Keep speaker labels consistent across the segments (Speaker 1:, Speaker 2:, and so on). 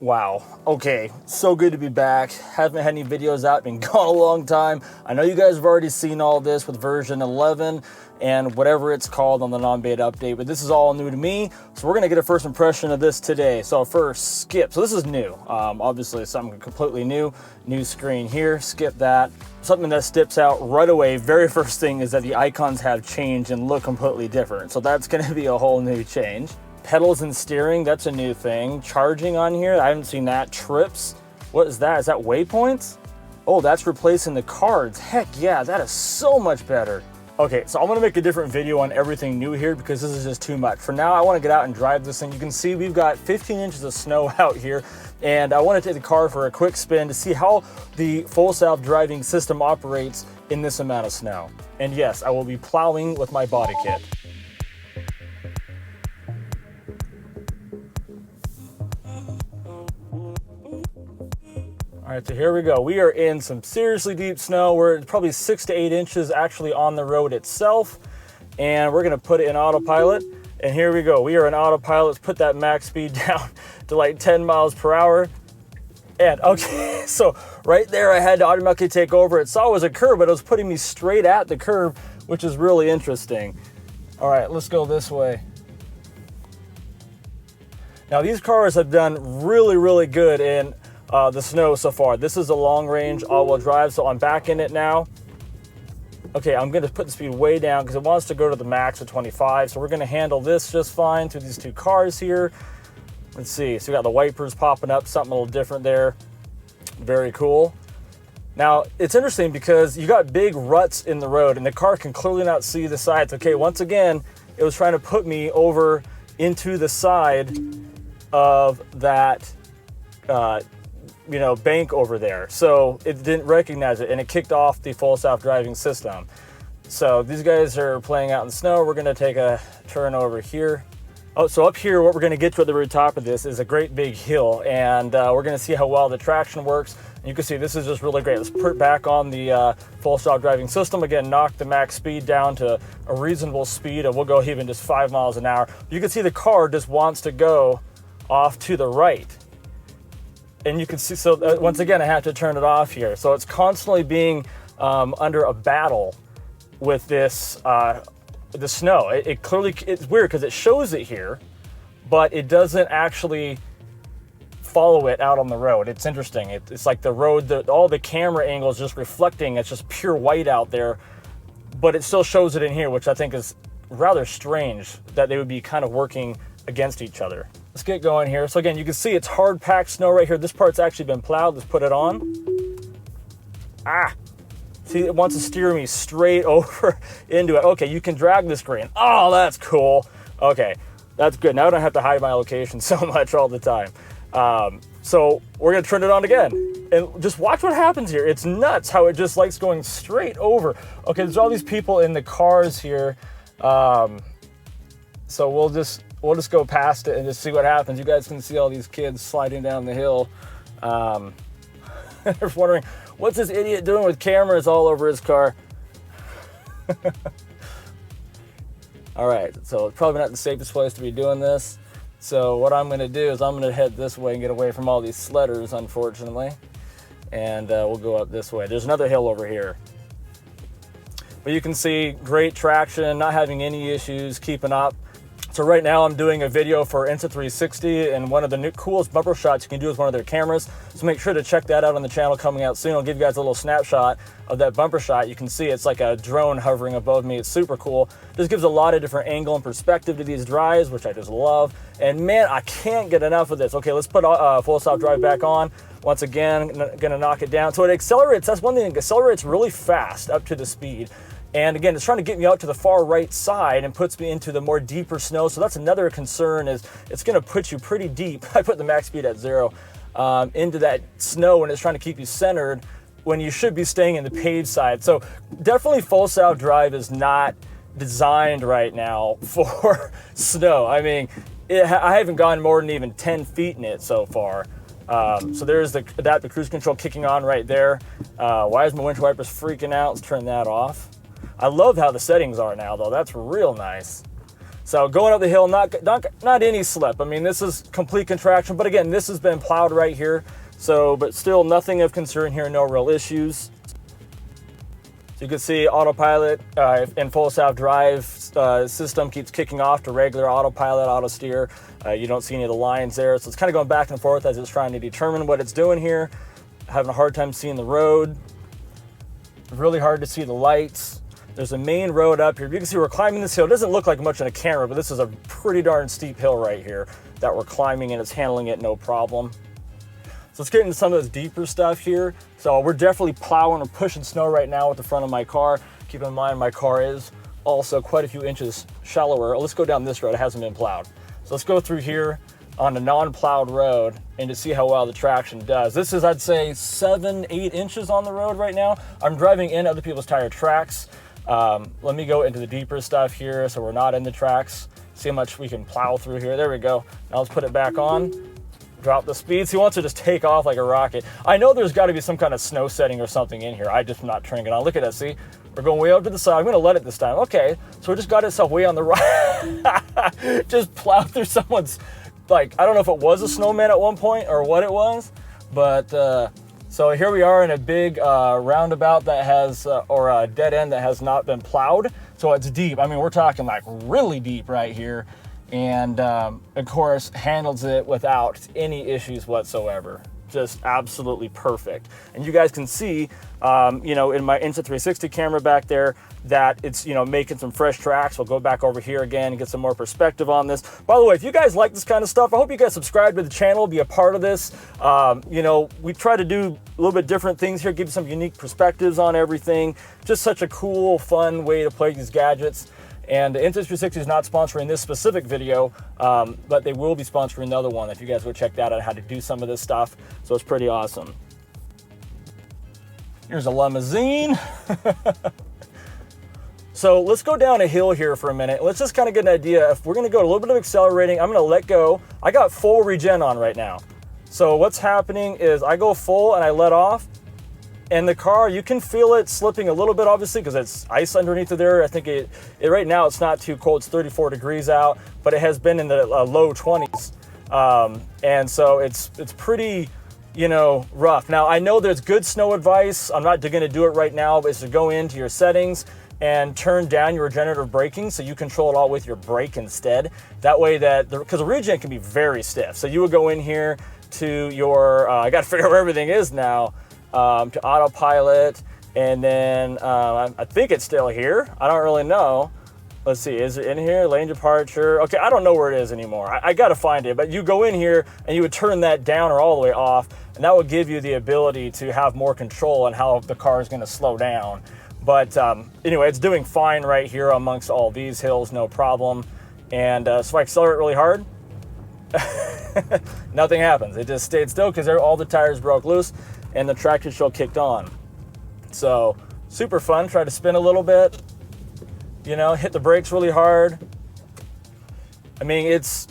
Speaker 1: Wow. Okay, so good to be back. Haven't had any videos out, been gone a long time. I know you guys have already seen all this with version 11 and whatever it's called on the non-beta update, but this is all new to me. So we're gonna get a first impression of this today. So first, skip. So this is new. Obviously something completely new. New screen here, skip that. Something that steps out right away, very first thing, is that the icons have changed and look completely different. So that's gonna be a whole new change. Pedals and steering, that's a new thing. Charging on here, I haven't seen that. Trips, what is that? Is that waypoints? Oh, that's replacing the cards. Heck yeah, that is so much better. Okay, so I'm gonna make a different video on everything new here because this is just too much. For now, I wanna get out and drive this thing. You can see we've got 15 inches of snow out here, and I wanna take the car for a quick spin to see how the full self-driving system operates in this amount of snow. And yes, I will be plowing with my body kit. All right, so here we go. We are in some seriously deep snow. We're probably 6 to 8 inches actually on the road itself. And we're gonna put it in autopilot. And here we go. We are in autopilot. Let's put that max speed down to like 10 miles per hour. And okay, so right there I had to automatically take over. It saw it was a curb, but it was putting me straight at the curb, which is really interesting. All right, let's go this way. Now these cars have done really good in the snow so far. This is a long range all-wheel drive, so I'm back in it now. Okay, I'm gonna put the speed way down because it wants to go to the max of 25, so we're gonna handle this just fine through these two cars here. Let's see, so we got the wipers popping up, something a little different there. Very cool. Now, it's interesting because you got big ruts in the road and the car can clearly not see the sides. Okay, once again, it was trying to put me over into the side of that bank over there. So it didn't recognize it and it kicked off the full self-driving system. So these guys are playing out in the snow. We're gonna take a turn over here. Oh, so up here, what we're gonna get to at the very top of this is a great big hill, and we're gonna see how well the traction works. And you can see this is just really great. Let's put it back on the full self-driving system. Again, knock the max speed down to a reasonable speed, and we'll go even just 5 miles an hour. You can see the car just wants to go off to the right. And you can see, so once again, I have to turn it off here. So it's constantly being under a battle with this, the snow. It clearly, it's weird because it shows it here, but it doesn't actually follow it out on the road. It's interesting. It's like the road, all the camera angles just reflecting. It's just pure white out there, but it still shows it in here, which I think is rather strange that they would be kind of working against each other. Let's get going here. So again, you can see it's hard packed snow right here. This part's actually been plowed. Let's put it on. See, it wants to steer me straight over into it. Okay, you can drag the screen. Oh, that's cool. Okay, that's good. Now I don't have to hide my location so much all the time. So we're gonna turn it on again. And just watch what happens here. It's nuts how it just likes going straight over. Okay, there's all these people in the cars here. So we'll just go past it and just see what happens. You guys can see all these kids sliding down the hill. They're wondering, what's this idiot doing with cameras all over his car? All right, so it's probably not the safest place to be doing this. So what I'm gonna do is I'm gonna head this way and get away from all these sledders, unfortunately. And we'll go up this way. There's another hill over here. But you can see great traction, not having any issues, keeping up. So right now I'm doing a video for Insta360, and one of the coolest bumper shots you can do with one of their cameras. So make sure to check that out on the channel coming out soon. I'll give you guys a little snapshot of that bumper shot. You can see it's like a drone hovering above me. It's super cool. This gives a lot of different angle and perspective to these drives, which I just love. And man, I can't get enough of this. Okay, let's put full self-drive back on. Once again, gonna knock it down. So it accelerates, that's one thing, it accelerates really fast up to the speed. And again, it's trying to get me out to the far right side and puts me into the more deeper snow. So that's another concern, is it's gonna put you pretty deep. I put the max speed at 0 into that snow, and it's trying to keep you centered when you should be staying in the paved side. So definitely full self-drive is not designed right now for snow. I mean, I haven't gone more than even 10 feet in it so far. So there's the adaptive cruise control kicking on right there. Why is my windshield wipers freaking out? Let's turn that off. I love how the settings are now, though. That's real nice. So going up the hill, not any slip. I mean, this is complete contraction, but again, this has been plowed right here. So, but still nothing of concern here, no real issues. So you can see autopilot and full self-drive system keeps kicking off to regular autopilot, auto steer. You don't see any of the lines there. So it's kind of going back and forth as it's trying to determine what it's doing here. Having a hard time seeing the road. Really hard to see the lights. There's a main road up here. You can see we're climbing this hill. It doesn't look like much on a camera, but this is a pretty darn steep hill right here that we're climbing, and it's handling it no problem. So let's get into some of this deeper stuff here. So we're definitely plowing or pushing snow right now with the front of my car. Keep in mind my car is also quite a few inches shallower. Let's go down this road. It hasn't been plowed. So let's go through here on a non-plowed road and to see how well the traction does. This is, I'd say, 7-8 inches on the road right now. I'm driving in other people's tire tracks. Let me go into the deeper stuff here so we're not in the tracks. See how much we can plow through here. There we go. Now let's put it back on. Drop the speeds. He wants to just take off like a rocket. I know there's got to be some kind of snow setting or something in here. I just am not turning it on. Look at that. See, we're going way up to the side. I'm going to let it this time. Okay, so it just got itself way on the right. Just plowed through someone's, like, I don't know if it was a snowman at one point or what it was, but so here we are in a big roundabout that has, or a dead end that has not been plowed. So it's deep. I mean, we're talking like really deep right here. And of course handles it without any issues whatsoever. Just absolutely perfect. And you guys can see, you know, in my Insta360 camera back there that it's, you know, making some fresh tracks. We'll go back over here again and get some more perspective on this. By the way, if you guys like this kind of stuff, I hope you guys subscribe to the channel, be a part of this. You know, we try to do a little bit different things here, give you some unique perspectives on everything. Just such a cool, fun way to play these gadgets. And Insta360 is not sponsoring this specific video, but they will be sponsoring the other one if you guys go check that out, how to do some of this stuff. So it's pretty awesome. Here's a Limousine. So let's go down a hill here for a minute. Let's just kind of get an idea. If we're going to go a little bit of accelerating, I'm going to let go. I got full regen on right now. So what's happening is I go full and I let off. And the car, you can feel it slipping a little bit, obviously, because it's ice underneath of there. I think it right now it's not too cold. It's 34 degrees out, but it has been in the low 20s. And so it's pretty, you know, rough. Now, I know there's good snow advice. I'm not going to do it right now, but it's to go into your settings and turn down your regenerative braking so you control it all with your brake instead. That way that, because the regen can be very stiff. So you would go in here to your, I got to figure out where everything is now, to autopilot, and then I think it's still here. I don't really know. Let's see, is it in here? Lane departure. Okay, I don't know where it is anymore. I got to find it, but you go in here and you would turn that down or all the way off, and that would give you the ability to have more control on how the car is going to slow down. But anyway, it's doing fine right here amongst all these hills, no problem. And so if I accelerate really hard, nothing happens. It just stayed still because all the tires broke loose and the traction control kicked on. So super fun. Try to spin a little bit, you know, hit the brakes really hard. I mean, it's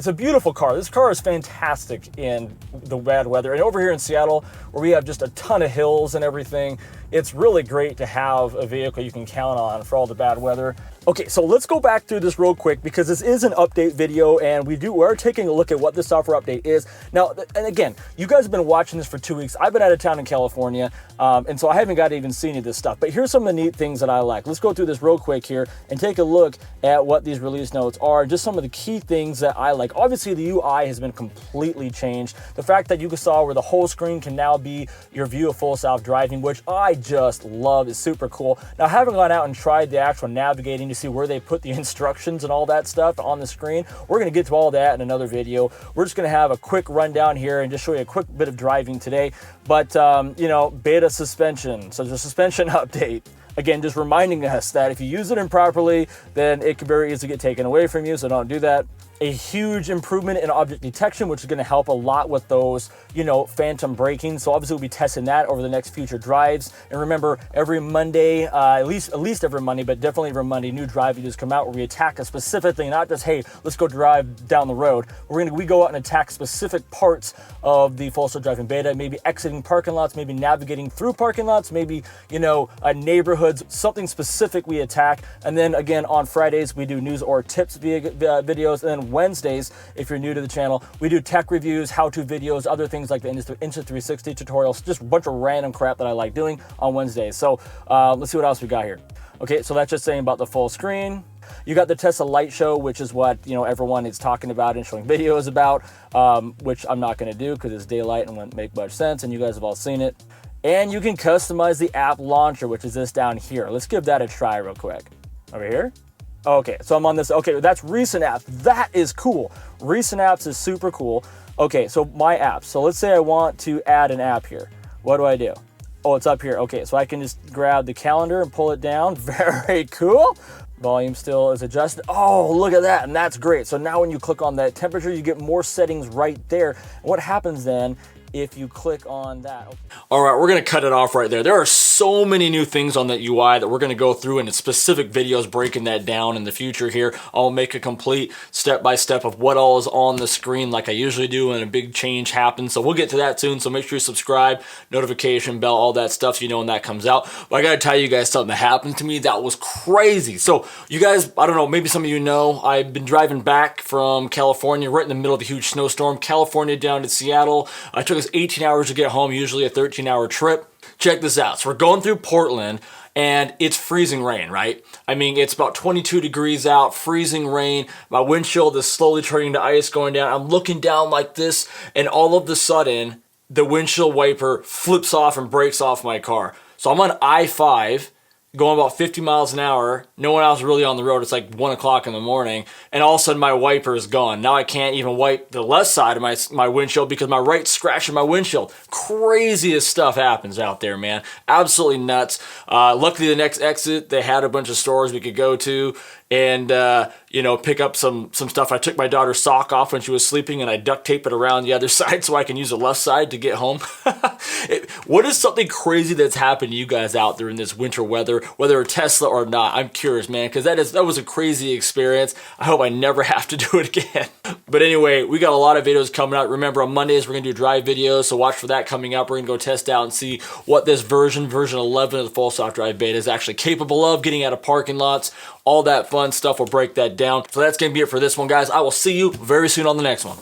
Speaker 1: a beautiful car. This car is fantastic in the bad weather. And over here in Seattle, where we have just a ton of hills and everything, it's really great to have a vehicle you can count on for all the bad weather. Okay, so let's go back through this real quick because this is an update video and we're taking a look at what this software update is. Now, and again, you guys have been watching this for 2 weeks. I've been out of town in California, and so I haven't got to even see any of this stuff. But here's some of the neat things that I like. Let's go through this real quick here and take a look at what these release notes are, just some of the key things that I like. Obviously, the UI has been completely changed. The fact that you saw where the whole screen can now be your view of full self-driving, which I just love, is super cool. Now, I haven't gone out and tried the actual navigating to see where they put the instructions and all that stuff on the screen. We're going to get to all that in another video. We're just going to have a quick rundown here and just show you a quick bit of driving today. But, you know, beta suspension. So the suspension update. Again, just reminding us that if you use it improperly, then it can very easily get taken away from you, so don't do that. a huge improvement in object detection, which is going to help a lot with those, you know, phantom braking. So obviously we'll be testing that over the next future drives. And remember, every Monday, at least every Monday, but definitely every Monday, new drive videos come out where we attack a specific thing, not just, hey, let's go drive down the road. We go out and attack specific parts of the full self-driving beta, maybe exiting parking lots, maybe navigating through parking lots, maybe, you know, neighborhoods, something specific we attack. And then again, on Fridays, we do news or tips via videos. And then Wednesdays, if you're new to the channel, we do tech reviews, how-to videos, other things like the Insta360 tutorials, just a bunch of random crap that I like doing on Wednesdays. So let's see what else we got here. Okay, so that's just saying about the full screen. You got the Tesla light show, which is what, you know, everyone is talking about and showing videos about, which I'm not going to do because it's daylight and wouldn't make much sense, and you guys have all seen it. And you can customize the app launcher, which is this down here. Let's give that a try real quick. Over here. Okay, so I'm on this. Okay, that's recent apps. That is cool. Recent apps is super cool. Okay, so my apps. So let's say I want to add an app here. What do I do? Oh, it's up here. Okay, so I can just grab the calendar and pull it down. Very cool. Volume still is adjusted. Oh, look at that, and that's great. So now when you click on that temperature, you get more settings right there. And what happens then if you click on that? Okay. All right, we're gonna cut it off right there. There are so many new things on that UI that we're gonna go through in specific videos breaking that down in the future here. I'll make a complete step-by-step of what all is on the screen like I usually do when a big change happens. So we'll get to that soon, so make sure you subscribe, notification bell, all that stuff so you know when that comes out. But I gotta tell you guys something that happened to me that was crazy. So you guys, I don't know, maybe some of you know, I've been driving back from California right in the middle of a huge snowstorm, California down to Seattle. I took us 18 hours to get home, usually a 13-hour trip. Check this out. So we're going through Portland and it's freezing rain, right? I mean, it's about 22 degrees out, freezing rain. My windshield is slowly turning to ice going down. I'm looking down like this, and all of a sudden, the windshield wiper flips off and breaks off my car. So I'm on I-5, going about 50 miles an hour. No one else really on the road. It's like 1 o'clock in the morning. And all of a sudden my wiper is gone. Now I can't even wipe the left side of my windshield because my right's scratching my windshield. Craziest stuff happens out there, man. Absolutely nuts. Luckily the next exit, they had a bunch of stores we could go to and you know, pick up some stuff. I took my daughter's sock off when she was sleeping and I duct taped it around the other side so I can use the left side to get home. What is something crazy that's happened to you guys out there in this winter weather, whether a Tesla or not? I'm curious, man, because that was a crazy experience. I hope I never have to do it again. But anyway, we got a lot of videos coming out. Remember, on Mondays we're gonna do drive videos, so watch for that coming up. We're gonna go test out and see what this version 11 of the full self-drive beta is actually capable of, getting out of parking lots, all that fun stuff. We'll break that down. So that's gonna be it for this one, guys. I will see you very soon on the next one.